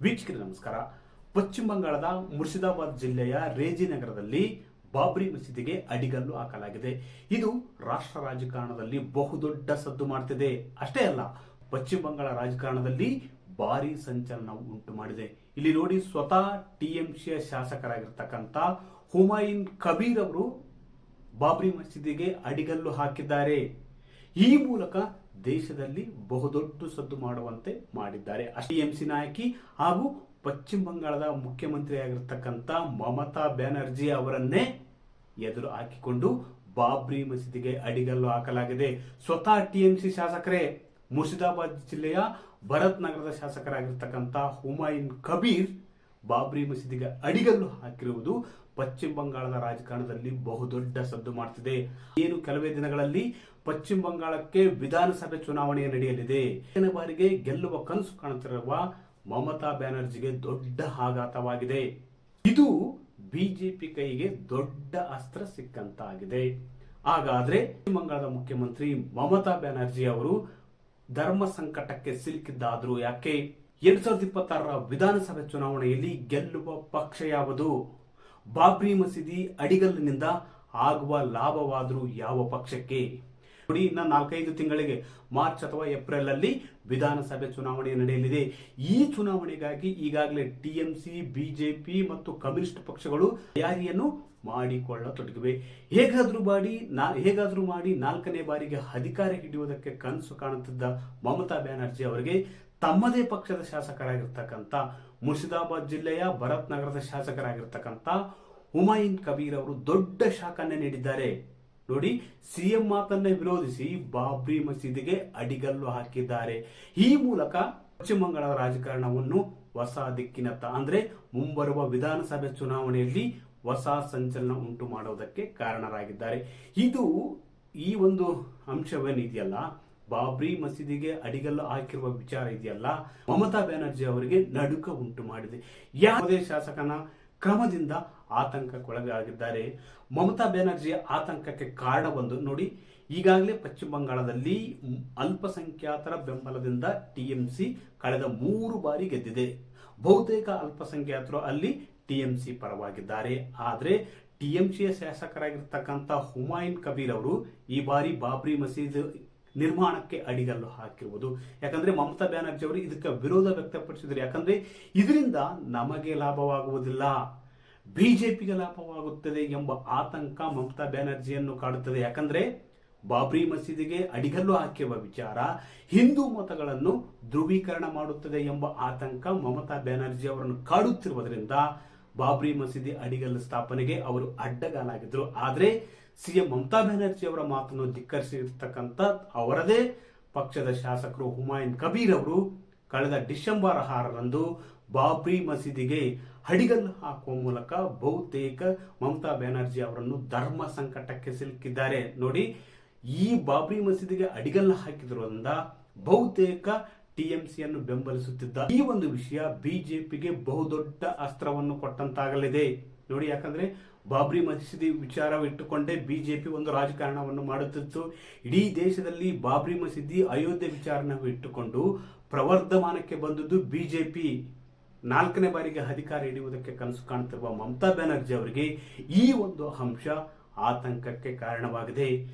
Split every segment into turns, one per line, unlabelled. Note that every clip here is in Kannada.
ವೀಕ್ಷಕರೇ ನಮಸ್ಕಾರ. ಪಶ್ಚಿಮ ಬಂಗಾಳದ ಮುರ್ಷಿದಾಬಾದ್ ಜಿಲ್ಲೆಯ ರೇಜಿ ನಗರದಲ್ಲಿ ಬಾಬ್ರಿ ಮಸೀದಿಗೆ ಅಡಿಗಲ್ಲು ಹಾಕಲಾಗಿದೆ. ಇದು ರಾಷ್ಟ್ರ ರಾಜಕಾರಣದಲ್ಲಿ ಬಹುದೊಡ್ಡ ಸದ್ದು ಮಾಡ್ತಿದೆ. ಅಷ್ಟೇ ಅಲ್ಲ, ಪಶ್ಚಿಮ ಬಂಗಾಳ ರಾಜಕಾರಣದಲ್ಲಿ ಭಾರಿ ಸಂಚಲನ ಉಂಟು ಮಾಡಿದೆ. ಇಲ್ಲಿ ನೋಡಿ, ಸ್ವತಃ ಟಿಎಂಸಿಯ ಶಾಸಕರಾಗಿರ್ತಕ್ಕಂಥ ಹುಮಾಯೂನ್ ಕಬೀರ್ ಅವರು ಬಾಬ್ರಿ ಮಸೀದಿಗೆ ಅಡಿಗಲ್ಲು ಹಾಕಿದ್ದಾರೆ. ಈ ಮೂಲಕ ದೇಶದಲ್ಲಿ ಬಹುದೊಡ್ಡ ಸದ್ದು ಮಾಡುವಂತೆ ಮಾಡಿದ್ದಾರೆ. ಟಿಎಂಸಿ ನಾಯಕಿ ಹಾಗೂ ಪಶ್ಚಿಮ ಬಂಗಾಳದ ಮುಖ್ಯಮಂತ್ರಿಯಾಗಿರ್ತಕ್ಕಂಥ ಮಮತಾ ಬ್ಯಾನರ್ಜಿ ಅವರನ್ನೇ ಎದುರು ಹಾಕಿಕೊಂಡು ಬಾಬ್ರಿ ಮಸೀದಿಗೆ ಅಡಿಗಲ್ಲು ಹಾಕಲಾಗಿದೆ. ಸ್ವತಃ ಟಿಎಂಸಿ ಶಾಸಕರೇ ಮುರ್ಷಿದಾಬಾದ್ ಜಿಲ್ಲೆಯ ಭರತ್ ನಗರದ ಶಾಸಕರಾಗಿರ್ತಕ್ಕಂಥ ಹುಮಾಯೂನ್ ಕಬೀರ್ ಬಾಬ್ರಿ ಮಸೀದಿಗೆ ಅಡಿಗಲ್ಲು ಹಾಕಿರುವುದು ಪಶ್ಚಿಮ ಬಂಗಾಳದ ರಾಜಕಾರಣದಲ್ಲಿ ಬಹುದೊಡ್ಡ ಸದ್ದು ಮಾಡ್ತಿದೆ. ಏನು ಕೆಲವೇ ದಿನಗಳಲ್ಲಿ ಪಶ್ಚಿಮ ಬಂಗಾಳಕ್ಕೆ ವಿಧಾನಸಭೆ ಚುನಾವಣೆ ನಡೆಯಲಿದೆ. ಎರಡನೇ ಬಾರಿಗೆ ಗೆಲ್ಲುವ ಕನಸು ಕಾಣುತ್ತಿರುವ ಮಮತಾ ಬ್ಯಾನರ್ಜಿಗೆ ದೊಡ್ಡ ಆಘಾತವಾಗಿದೆ. ಇದು ಬಿಜೆಪಿ ಕೈಗೆ ದೊಡ್ಡ ಅಸ್ತ್ರ ಸಿಕ್ಕಂತಾಗಿದೆ. ಹಾಗಾದ್ರೆ ಪಶ್ಚಿಮ ಬಂಗಾಳದ ಮುಖ್ಯಮಂತ್ರಿ ಮಮತಾ ಬ್ಯಾನರ್ಜಿ ಅವರು ಧರ್ಮ ಸಂಕಟಕ್ಕೆ ಸಿಲುಕಿದ್ದಾದ್ರು ಯಾಕೆ? 2026ರ ವಿಧಾನಸಭೆ ಚುನಾವಣೆಯಲ್ಲಿ ಗೆಲ್ಲುವ ಪಕ್ಷ ಯಾವುದು? ಬಾಬ್ರಿ ಮಸೀದಿ ಅಡಿಗಲ್ಲಿನಿಂದ ಆಗುವ ಲಾಭವಾದರೂ ಯಾವ ಪಕ್ಷಕ್ಕೆ? ನೋಡಿ, ಇನ್ನ 4-5 ತಿಂಗಳಿಗೆ ಮಾರ್ಚ್ ಅಥವಾ ಏಪ್ರಿಲ್ ಅಲ್ಲಿ ವಿಧಾನಸಭೆ ಚುನಾವಣೆ ನಡೆಯಲಿದೆ. ಈ ಚುನಾವಣೆಗಾಗಿ ಈಗಾಗಲೇ ಟಿಎಂಸಿ, ಬಿಜೆಪಿ ಮತ್ತು ಕಮ್ಯುನಿಸ್ಟ್ ಪಕ್ಷಗಳು ತಯಾರಿಯನ್ನು ಮಾಡಿಕೊಳ್ಳತೊಡಗಿವೆ. ಹೇಗಾದ್ರೂ ಮಾಡಿ 4ನೇ ಬಾರಿಗೆ ಅಧಿಕಾರ ಹಿಡಿಯುವುದಕ್ಕೆ ಕನಸು ಕಾಣುತ್ತಿದ್ದ ಮಮತಾ ಬ್ಯಾನರ್ಜಿ ಅವರಿಗೆ ತಮ್ಮದೇ ಪಕ್ಷದ ಶಾಸಕರಾಗಿರ್ತಕ್ಕಂಥ ಮುರ್ಷಿದಾಬಾದ್ ಜಿಲ್ಲೆಯ ಭರತ್ ನಗರದ ಶಾಸಕರಾಗಿರ್ತಕ್ಕಂಥ ಹುಮಾಯೂನ್ ಕಬೀರ್ ಅವರು ದೊಡ್ಡ ಶಾಖನ್ನೇ ನೀಡಿದ್ದಾರೆ. ನೋಡಿ, ಸಿಎಂ ಮಾತನ್ನೇ ವಿರೋಧಿಸಿ ಬಾಬ್ರಿ ಮಸೀದಿಗೆ ಅಡಿಗಲ್ಲು ಹಾಕಿದ್ದಾರೆ. ಈ ಮೂಲಕ ಪಶ್ಚಿಮ ಬಂಗಾಳದ ರಾಜಕಾರಣವನ್ನು ಹೊಸ ದಿಕ್ಕಿನತ್ತ, ಅಂದ್ರೆ ಮುಂಬರುವ ವಿಧಾನಸಭೆ ಚುನಾವಣೆಯಲ್ಲಿ ಹೊಸ ಸಂಚಲನ ಉಂಟು ಮಾಡುವುದಕ್ಕೆ ಕಾರಣರಾಗಿದ್ದಾರೆ. ಈ ಒಂದು ಅಂಶವೇನಿದೆಯಲ್ಲ, ಬಾಬ್ರಿ ಮಸೀದಿಗೆ ಅಡಿಗಲ್ಲು ಹಾಕಿರುವ ವಿಚಾರ ಇದೆಯಲ್ಲ, ಮಮತಾ ಬ್ಯಾನರ್ಜಿ ಅವರಿಗೆ ನಡುಕ ಉಂಟು ಮಾಡಿದೆ. ಯಾವುದೇ ಶಾಸಕನ ಕ್ರಮದಿಂದ ಆತಂಕಕ್ಕೊಳಗಾಗಿದ್ದಾರೆ. ಮಮತಾ ಬ್ಯಾನರ್ಜಿಯ ಆತಂಕಕ್ಕೆ ಕಾರಣ ಒಂದು ನೋಡಿ, ಈಗಾಗಲೇ ಪಶ್ಚಿಮ ಬಂಗಾಳದಲ್ಲಿ ಅಲ್ಪಸಂಖ್ಯಾತರ ಬೆಂಬಲದಿಂದ ಟಿಎಂಸಿ ಕಳೆದ 3 ಬಾರಿ ಗೆದ್ದಿದೆ. ಬಹುತೇಕ ಅಲ್ಪಸಂಖ್ಯಾತರು ಅಲ್ಲಿ ಟಿಎಂಸಿ ಪರವಾಗಿದ್ದಾರೆ. ಆದ್ರೆ ಟಿಎಂಸಿಯ ಶಾಸಕರಾಗಿರ್ತಕ್ಕಂಥ ಹುಮಾಯೂನ್ ಕಬೀರ್ ಅವರು ಈ ಬಾರಿ ಬಾಬ್ರಿ ಮಸೀದಿ ನಿರ್ಮಾಣಕ್ಕೆ ಅಡಿಗಲ್ಲು ಹಾಕಿರುವುದು. ಯಾಕಂದ್ರೆ ಮಮತಾ ಬ್ಯಾನರ್ಜಿ ಅವರು ಇದಕ್ಕೆ ವಿರೋಧ ವ್ಯಕ್ತಪಡಿಸಿದ್ರು. ಯಾಕಂದ್ರೆ ಇದರಿಂದ ನಮಗೆ ಲಾಭವಾಗುವುದಿಲ್ಲ, ಬಿಜೆಪಿಗೆ ಲಾಭವಾಗುತ್ತದೆ ಎಂಬ ಆತಂಕ ಮಮತಾ ಬ್ಯಾನರ್ಜಿಯನ್ನು ಕಾಡುತ್ತದೆ. ಯಾಕಂದ್ರೆ ಬಾಬ್ರಿ ಮಸೀದಿಗೆ ಅಡಿಗಲ್ಲು ಹಾಕಿರುವ ವಿಚಾರ ಹಿಂದೂ ಮತಗಳನ್ನು ಧ್ರುವೀಕರಣ ಮಾಡುತ್ತದೆ ಎಂಬ ಆತಂಕ ಮಮತಾ ಬ್ಯಾನರ್ಜಿ ಅವರನ್ನು ಕಾಡುತ್ತಿರುವುದರಿಂದ ಬಾಬ್ರಿ ಮಸೀದಿ ಅಡಿಗಲ್ಲು ಸ್ಥಾಪನೆಗೆ ಅವರು ಅಡ್ಡಗಾಲಾಗಿದ್ರು. ಆದ್ರೆ ಸಿಎಂ ಮಮತಾ ಬ್ಯಾನರ್ಜಿ ಅವರ ಮಾತನ್ನು ಧಿಕ್ಕರಿಸಿರ್ತಕ್ಕಂಥ ಅವರದೇ ಪಕ್ಷದ ಶಾಸಕರು ಹುಮಾಯೂನ್ ಕಬೀರ್ ಅವರು ಕಳೆದ ಡಿಸೆಂಬರ್ 6ರಂದು ಬಾಬ್ರಿ ಮಸೀದಿಗೆ ಅಡಿಗಲ್ಲು ಹಾಕುವ ಮೂಲಕ ಬಹುತೇಕ ಮಮತಾ ಬ್ಯಾನರ್ಜಿ ಅವರನ್ನು ಧರ್ಮ ಸಂಕಟಕ್ಕೆ ಸಿಲುಕಿದ್ದಾರೆ. ನೋಡಿ, ಈ ಬಾಬ್ರಿ ಮಸೀದಿಗೆ ಅಡಿಗಲ್ಲು ಹಾಕಿದ್ರಿಂದ ಬಹುತೇಕ ಟಿಎಂಸಿಯನ್ನು ಬೆಂಬಲಿಸುತ್ತಿದ್ದ ಈ ಒಂದು ವಿಷಯ ಬಿಜೆಪಿಗೆ ಬಹುದೊಡ್ಡ ಅಸ್ತ್ರವನ್ನು ಕೊಟ್ಟಂತಾಗಲಿದೆ. ನೋಡಿ, ಯಾಕಂದ್ರೆ ಬಾಬ್ರಿ ಮಸೀದಿ ವಿಚಾರವಿಟ್ಟುಕೊಂಡೇ ಬಿಜೆಪಿ ಒಂದು ರಾಜಕಾರಣವನ್ನು ಮಾಡುತ್ತಿತ್ತು. ಇಡೀ ದೇಶದಲ್ಲಿ ಬಾಬ್ರಿ ಮಸೀದಿ, ಅಯೋಧ್ಯೆ ವಿಚಾರವನ್ನು ಇಟ್ಟುಕೊಂಡು ಪ್ರವರ್ಧಮಾನಕ್ಕೆ ಬಂದದ್ದು ಬಿಜೆಪಿ. 4ನೇ ಬಾರಿಗೆ ಅಧಿಕಾರ ಹಿಡಿಯುವುದಕ್ಕೆ ಕನಸು ಕಾಣುತ್ತಿರುವ ಮಮತಾ ಬ್ಯಾನರ್ಜಿ ಅವರಿಗೆ ಈ ಒಂದು ಅಂಶ ಆತಂಕಕ್ಕೆ ಕಾರಣವಾಗಿದೆ.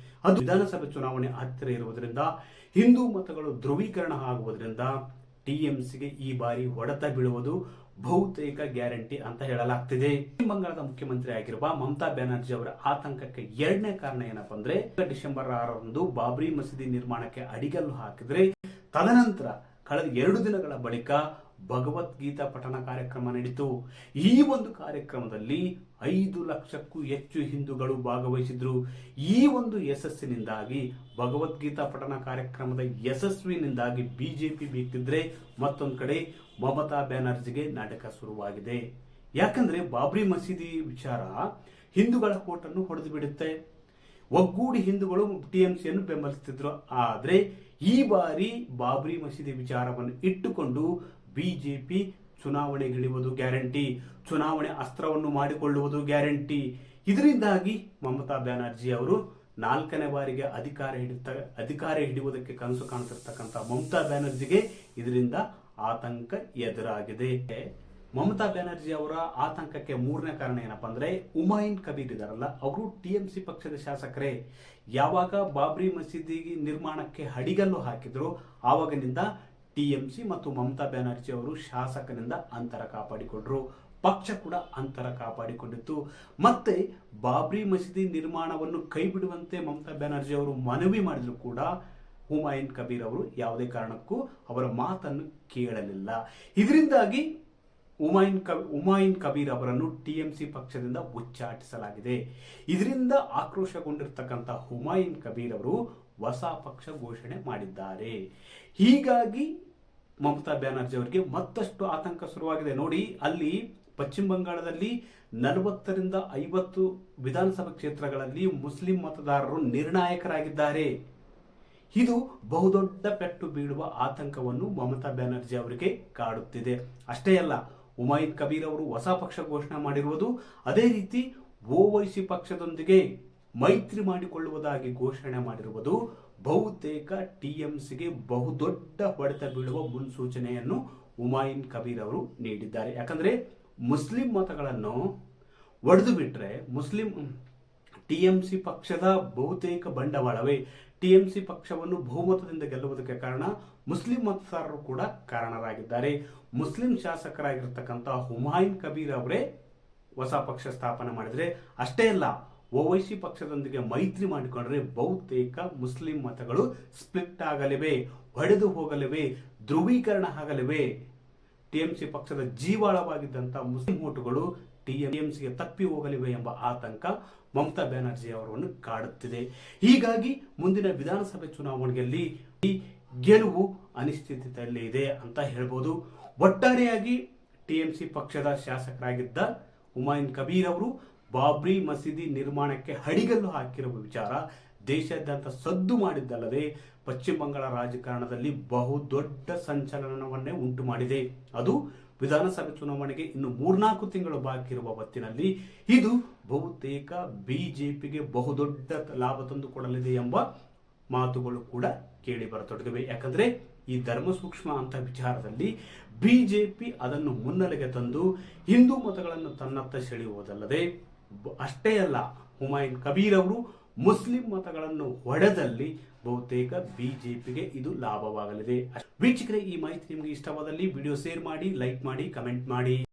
ಅದು ವಿಧಾನಸಭೆ ಚುನಾವಣೆ ಹತ್ತಿರ ಇರುವುದರಿಂದ, ಹಿಂದೂ ಮತಗಳು ಧ್ರುವೀಕರಣ ಆಗುವುದರಿಂದ ಟಿಎಂಸಿಗೆ ಈ ಬಾರಿ ಹೊಡೆತ ಬೀಳುವುದು ಬಹುತೇಕ ಗ್ಯಾರಂಟಿ ಅಂತ ಹೇಳಲಾಗ್ತಿದೆ. ಪಶ್ಚಿಮ ಬಂಗಾಳದ ಮುಖ್ಯಮಂತ್ರಿ ಆಗಿರುವ ಮಮತಾ ಬ್ಯಾನರ್ಜಿ ಅವರ ಆತಂಕಕ್ಕೆ ಎರಡನೇ ಕಾರಣ ಏನಪ್ಪಾ ಅಂದ್ರೆ, ಡಿಸೆಂಬರ್ 6ರಂದು ಬಾಬ್ರಿ ಮಸೀದಿ ನಿರ್ಮಾಣಕ್ಕೆ ಅಡಿಗಲ್ಲು ಹಾಕಿದ್ರೆ ತದನಂತರ ಕಳೆದ 2 ದಿನಗಳ ಬಳಿಕ ಭಗವದ್ಗೀತಾ ಪಠಣ ಕಾರ್ಯಕ್ರಮ ನಡೆಯಿತು. ಈ ಒಂದು ಕಾರ್ಯಕ್ರಮದಲ್ಲಿ 5 ಲಕ್ಷಕ್ಕೂ ಹೆಚ್ಚು ಹಿಂದೂಗಳು ಭಾಗವಹಿಸಿದ್ರು. ಈ ಒಂದು ಯಶಸ್ಸಿನಿಂದಾಗಿ, ಭಗವದ್ಗೀತಾ ಪಠಣ ಕಾರ್ಯಕ್ರಮದ ಯಶಸ್ವಿನಿಂದಾಗಿ ಬಿಜೆಪಿ ಬೇಕಿದ್ರೆ ಮತ್ತೊಂದು ಕಡೆ ಮಮತಾ ಬ್ಯಾನರ್ಜಿಗೆ ನಾಟಕ ಶುರುವಾಗಿದೆ. ಯಾಕಂದ್ರೆ ಬಾಬ್ರಿ ಮಸೀದಿ ವಿಚಾರ ಹಿಂದೂಗಳ ಓಟನ್ನು ಹೊಡೆದು ಬಿಡುತ್ತೆ. ಒಗ್ಗೂಡಿ ಹಿಂದೂಗಳು ಟಿಎಂಸಿಯನ್ನು ಬೆಂಬಲಿಸುತ್ತಿದ್ರು. ಆದ್ರೆ ಈ ಬಾರಿ ಬಾಬ್ರಿ ಮಸೀದಿ ವಿಚಾರವನ್ನು ಇಟ್ಟುಕೊಂಡು ಬಿಜೆಪಿ ಚುನಾವಣೆಗಿಳಿಯುವುದು ಗ್ಯಾರಂಟಿ, ಚುನಾವಣೆ ಅಸ್ತ್ರವನ್ನು ಮಾಡಿಕೊಳ್ಳುವುದು ಗ್ಯಾರಂಟಿ. ಇದರಿಂದಾಗಿ ಮಮತಾ ಬ್ಯಾನರ್ಜಿ ಅವರು 4ನೇ ಬಾರಿಗೆ ಅಧಿಕಾರ ಹಿಡಿಯುವುದಕ್ಕೆ ಕನಸು ಕಾಣುತ್ತಿರ್ತಕ್ಕಂಥ ಮಮತಾ ಬ್ಯಾನರ್ಜಿಗೆ ಇದರಿಂದ ಆತಂಕ ಎದುರಾಗಿದೆ. ಮಮತಾ ಬ್ಯಾನರ್ಜಿ ಅವರ ಆತಂಕಕ್ಕೆ ಮೂರನೇ ಕಾರಣ ಏನಪ್ಪಾ ಅಂದ್ರೆ, ಹುಮಾಯೂನ್ ಕಬೀರ್ ಇದಾರಲ್ಲ, ಅವರು ಟಿಎಂಸಿ ಪಕ್ಷದ ಶಾಸಕರೇ. ಯಾವಾಗ ಬಾಬ್ರಿ ಮಸೀದಿ ನಿರ್ಮಾಣಕ್ಕೆ ಅಡಿಗಲ್ಲು ಹಾಕಿದ್ರು ಆವಾಗಿನಿಂದ ಟಿಎಂಸಿ ಮತ್ತು ಮಮತಾ ಬ್ಯಾನರ್ಜಿ ಅವರು ಶಾಸಕನಿಂದ ಅಂತರ ಕಾಪಾಡಿಕೊಂಡ್ರು. ಪಕ್ಷ ಕೂಡ ಅಂತರ ಕಾಪಾಡಿಕೊಂಡಿತ್ತು. ಮತ್ತೆ ಬಾಬ್ರಿ ಮಸೀದಿ ನಿರ್ಮಾಣವನ್ನು ಕೈ ಬಿಡುವಂತೆ ಮಮತಾ ಬ್ಯಾನರ್ಜಿ ಅವರು ಮನವಿ ಮಾಡಿದ್ರು ಕೂಡ ಹುಮಾಯೂನ್ ಕಬೀರ್ ಅವರು ಯಾವುದೇ ಕಾರಣಕ್ಕೂ ಅವರ ಮಾತನ್ನು ಕೇಳಲಿಲ್ಲ. ಇದರಿಂದಾಗಿ ಹುಮಾಯೂನ್ ಕಬೀರ್ ಅವರನ್ನು ಟಿಎಂಸಿ ಪಕ್ಷದಿಂದ ಉಚ್ಚಾಟಿಸಲಾಗಿದೆ. ಇದರಿಂದ ಆಕ್ರೋಶಗೊಂಡಿರ್ತಕ್ಕಂಥ ಹುಮಾಯೂನ್ ಕಬೀರ್ ಅವರು ಹೊಸ ಪಕ್ಷ ಘೋಷಣೆ ಮಾಡಿದ್ದಾರೆ. ಹೀಗಾಗಿ ಮಮತಾ ಬ್ಯಾನರ್ಜಿ ಅವರಿಗೆ ಮತ್ತಷ್ಟು ಆತಂಕ ಶುರುವಾಗಿದೆ. ನೋಡಿ, ಅಲ್ಲಿ ಪಶ್ಚಿಮ ಬಂಗಾಳದಲ್ಲಿ 40ರಿಂದ 50 ವಿಧಾನಸಭಾ ಕ್ಷೇತ್ರಗಳಲ್ಲಿ ಮುಸ್ಲಿಂ ಮತದಾರರು ನಿರ್ಣಾಯಕರಾಗಿದ್ದಾರೆ. ಇದು ಬಹುದೊಡ್ಡ ಪೆಟ್ಟು ಬೀಳುವ ಆತಂಕವನ್ನು ಮಮತಾ ಬ್ಯಾನರ್ಜಿ ಅವರಿಗೆ ಕಾಡುತ್ತಿದೆ. ಅಷ್ಟೇ ಅಲ್ಲ, ಹುಮಾಯೂನ್ ಕಬೀರ್ ಅವರು ಹೊಸ ಪಕ್ಷ ಘೋಷಣೆ ಮಾಡಿರುವುದು, ಅದೇ ರೀತಿ ಓವೈಸಿ ಪಕ್ಷದೊಂದಿಗೆ ಮೈತ್ರಿ ಮಾಡಿಕೊಳ್ಳುವುದಾಗಿ ಘೋಷಣೆ ಮಾಡಿರುವುದು ಬಹುತೇಕ ಟಿಎಂಸಿಗೆ ಬಹುದೊಡ್ಡ ಹೊಡೆತ ಬೀಳುವ ಮುನ್ಸೂಚನೆಯನ್ನು ಹುಮಾಯೂನ್ ಕಬೀರ್ ಅವರು ನೀಡಿದ್ದಾರೆ. ಯಾಕಂದ್ರೆ ಮುಸ್ಲಿಂ ಮತಗಳನ್ನು ಒಡೆದು ಬಿಟ್ರೆ ಟಿಎಂಸಿ ಪಕ್ಷದ ಬಹುತೇಕ ಬಂಡವಾಳವೇ. ಟಿಎಂಸಿ ಪಕ್ಷವನ್ನು ಬಹುಮತದಿಂದ ಗೆಲ್ಲುವುದಕ್ಕೆ ಕಾರಣ ಮುಸ್ಲಿಂ ಮತದಾರರು ಕೂಡ ಕಾರಣರಾಗಿದ್ದಾರೆ. ಮುಸ್ಲಿಂ ಶಾಸಕರಾಗಿರ್ತಕ್ಕಂಥ ಹುಮಾಯೂನ್ ಕಬೀರ್ ಅವರೇ ಹೊಸ ಪಕ್ಷ ಸ್ಥಾಪನೆ ಮಾಡಿದ್ರೆ, ಅಷ್ಟೇ ಅಲ್ಲ, ಓವೈಸಿ ಪಕ್ಷದೊಂದಿಗೆ ಮೈತ್ರಿ ಮಾಡಿಕೊಂಡ್ರೆ ಬಹುತೇಕ ಮುಸ್ಲಿಂ ಮತಗಳು ಸ್ಪ್ಲಿಟ್ ಆಗಲಿವೆ, ಹೊಡೆದು ಹೋಗಲಿವೆ, ಧ್ರುವೀಕರಣ ಆಗಲಿವೆ. ಟಿಎಂಸಿ ಪಕ್ಷದ ಜೀವಾಳವಾಗಿದ್ದಂತಹ ಮುಸ್ಲಿಂ ಓಟುಗಳು ಟಿಎಂಸಿಗೆ ತಪ್ಪಿ ಹೋಗಲಿವೆ ಎಂಬ ಆತಂಕ ಮಮತಾ ಬ್ಯಾನರ್ಜಿ ಅವರನ್ನು ಕಾಡುತ್ತಿದೆ. ಹೀಗಾಗಿ ಮುಂದಿನ ವಿಧಾನಸಭೆ ಚುನಾವಣೆಯಲ್ಲಿ ಈ ಗೆಲುವು ಅನಿಶ್ಚಿತತೆಯಲ್ಲಿ ಇದೆ ಅಂತ ಹೇಳ್ಬೋದು. ಒಟ್ಟಾರೆಯಾಗಿ ಟಿಎಂಸಿ ಪಕ್ಷದ ಶಾಸಕರಾಗಿದ್ದ ಹುಮಾಯೂನ್ ಕಬೀರ್ ಅವರು ಬಾಬ್ರಿ ಮಸೀದಿ ನಿರ್ಮಾಣಕ್ಕೆ ಅಡಿಗಲ್ಲು ಹಾಕಿರುವ ವಿಚಾರ ದೇಶಾದ್ಯಂತ ಸದ್ದು ಮಾಡಿದ್ದಲ್ಲದೆ ಪಶ್ಚಿಮ ಬಂಗಾಳ ರಾಜಕಾರಣದಲ್ಲಿ ಬಹುದೊಡ್ಡ ಸಂಚಲನವನ್ನೇ ಉಂಟು ಮಾಡಿದೆ. ಅದು ವಿಧಾನಸಭೆ ಚುನಾವಣೆಗೆ ಇನ್ನು 3-4 ತಿಂಗಳು ಬಾಕಿ ಇರುವ ಹೊತ್ತಿನಲ್ಲಿ ಇದು ಬಹುತೇಕ ಬಿಜೆಪಿಗೆ ಬಹುದೊಡ್ಡ ಲಾಭ ತಂದುಕೊಡಲಿದೆ ಎಂಬ ಮಾತುಗಳು ಕೂಡ ಕೇಳಿ ಬರತೊಡಗಿವೆ. ಯಾಕಂದ್ರೆ ಈ ಧರ್ಮ ಸೂಕ್ಷ್ಮ ಅಂತ ವಿಚಾರದಲ್ಲಿ ಬಿಜೆಪಿ ಅದನ್ನು ಮುನ್ನೆಲೆಗೆ ತಂದು ಹಿಂದೂ ಮತಗಳನ್ನು ತನ್ನತ್ತ ಸೆಳೆಯುವುದಲ್ಲದೆ, ಅಷ್ಟೇ ಅಲ್ಲ, ಹುಮಾಯೂನ್ ಕಬೀರ್ ಅವರು ಮುಸ್ಲಿಂ ಮತಗಳನ್ನು ಹೊಡೆದಲ್ಲಿ ಬಹುತೇಕ ಬಿಜೆಪಿಗೆ ಇದು ಲಾಭವಾಗಲಿದೆ. ವೀಕ್ಷಕರೇ, ಈ ಮಾಹಿತಿ ನಿಮಗೆ ಇಷ್ಟವಾದಲ್ಲಿ ವಿಡಿಯೋ ಶೇರ್ ಮಾಡಿ, ಲೈಕ್ ಮಾಡಿ, ಕಮೆಂಟ್ ಮಾಡಿ.